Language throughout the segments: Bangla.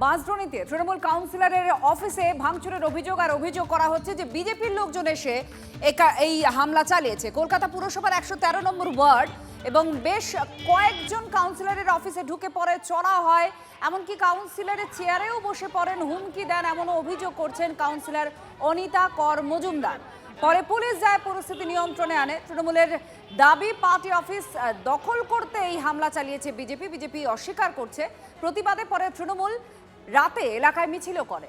বাঁশদ্রোণীতে তৃণমূল কাউন্সিলরের অফিসে ভাঙচুরের অভিযোগ করা হচ্ছে যে বিজেপির লোকজন এসে এই হামলা চালিয়েছে। কলকাতা পুরসভার 113 নম্বর ওয়ার্ড এবং বেশ কয়েকজন কাউন্সিলরের অফিসে ঢুকে পড়ে, চড়া হয়, এমনকি কাউন্সিলরের চেয়ারেও বসে পড়েন, হুমকি দেন, এমনও অভিযোগ করছেন কাউন্সিলর অনিতা কর মজুমদার। পরে পুলিশ যায়, পরিস্থিতি নিয়ন্ত্রণে আনে। তৃণমূলের দাবি পার্টি অফিস দখল করতে এই হামলা চালিয়েছে বিজেপি অস্বীকার করছে। প্রতিবাদে পরে তৃণমূল রাতে এলাকায় মিছিলও করে।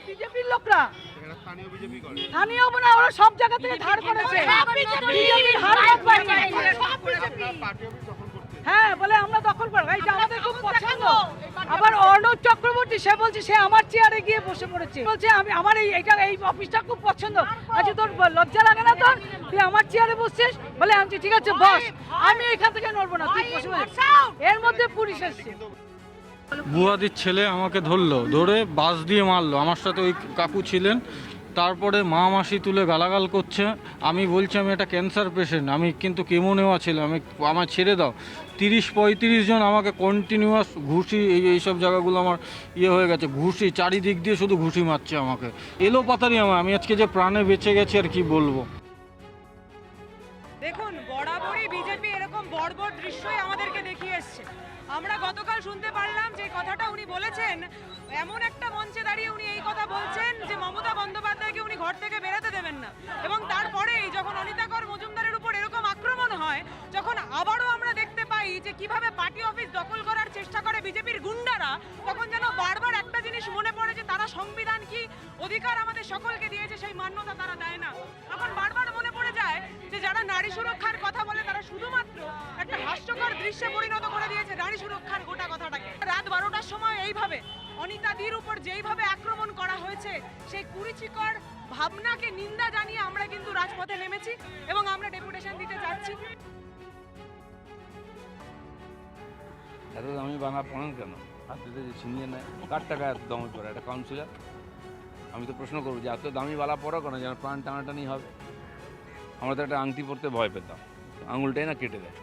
বিজেপির লোকরা স্থানীয় বলে ওরা সব জায়গা থেকে ধার করেছে। হ্যাঁ, বলে আমরা দখল করবো, এটা আমাদের খুব পছন্দ। আবার অর্ণব চক্রবর্তী সে বলছে সে আমার চেয়ারে গিয়ে বসে পড়েছে, বলছে আমি আমার এই অফিসটা খুব পছন্দ। আচ্ছা, তোর লজ্জা লাগে না? তোর তুই আমার চেয়ারে বসছিস? বলে আমি ঠিক আছে বস, আমি এখান থেকে নড়বো না, তুই বসে। এর মধ্যে পুলিশ এসছে। বুয়াদির ছেলে আমাকে ধরে বাস দিয়ে মারলো। আমার সাথে ওই কাকু ছিলেন। তারপরে মা মাসি তুলে গালাগাল করছে। আমি বলছি আমি একটা ক্যান্সার পেশেন্ট, আমি কিন্তু কেমো নেওয়া ছিল, আমার ছেড়ে দাও। 30-35 জন আমাকে কন্টিনিউয়াস ঘুষি, এইসব জায়গাগুলো আমার হয়ে গেছে, ঘুষি চারিদিক দিয়ে শুধু ঘুষি মারছে আমাকে। এলো পাতারি আমি আজকে যে প্রাণে বেঁচে গেছি আর কি বলবো। দেখুন, বরাবরই বিজেপি এরকম বর্বর দৃশ্যই আমাদেরকে দেখিয়ে এসছে। আমরা গতকাল শুনতে পারলাম যে কথাটা উনি বলেছেন, এমন একটা মঞ্চে দাঁড়িয়ে উনি এই কথা বলছেন যে মমতা বন্দ্যোপাধ্যায়কে উনি ঘর থেকে বেরোতে দেবেন না। এবং তারপরেই যখন অনিতা কর মজুমদারের উপর এরকম আক্রমণ হয়, যখন আবারও আমরা দেখতে পাই যে কিভাবে পার্টি অফিস দখল করার চেষ্টা করে বিজেপির গুন্ডারা, তখন যেন বারবার একটা জিনিস মনে পড়ে যে তারা সংবিধান কি অধিকার আমাদের সকলকে দিয়েছে, সেই মান্যতা তারা দেয় না। তখন বারবার মনে পড়ে যায় যে যারা নারী সুরক্ষার কথা বলে তারা শুধুমাত্র একটা হাস্যকর দৃশ্যে পরিণত করে দিয়েছে নারী সুরক্ষার গোটা কথাটাকে। রাত 12টার সময় এইভাবে অনিতাদির উপর যেইভাবে আক্রমণ করা হয়েছে, সেই কুরুচিকর ভাবনাকে নিন্দা জানিয়ে আমরা কিন্তু রাজপথে নেমেছি এবং আমরা ডেপুটেশন দিতে যাচ্ছি। এত দামি বাংলা পড়েন কেন? হাতে যে ছিনিয়ে নেয়, কার টাকা এত দামি পড়ে একটা কাউন্সিলর? আমি তো প্রশ্ন করবো যে এত দামি বালা পড়ো কেন, যেন প্রাণ টানাটানি হবে। আমরা তো একটা আংটি পরতে ভয় পেতাম, আঙুলটাই না কেটে দেয়।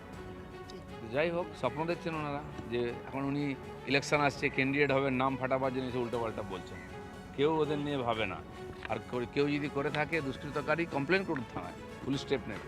যাই হোক, স্বপ্ন দেখছেন ওনারা যে এখন উনি ইলেকশন আসছে, ক্যান্ডিডেট হবে, নাম ফাটাবার জন্য উল্টোপাল্টা বলছেন। কেউ ওদের নিয়ে ভাবে না। আর কেউ যদি করে থাকে দুষ্কৃতকারী, কমপ্লেন করুন থানায়, পুলিশ স্টেপ নেবে।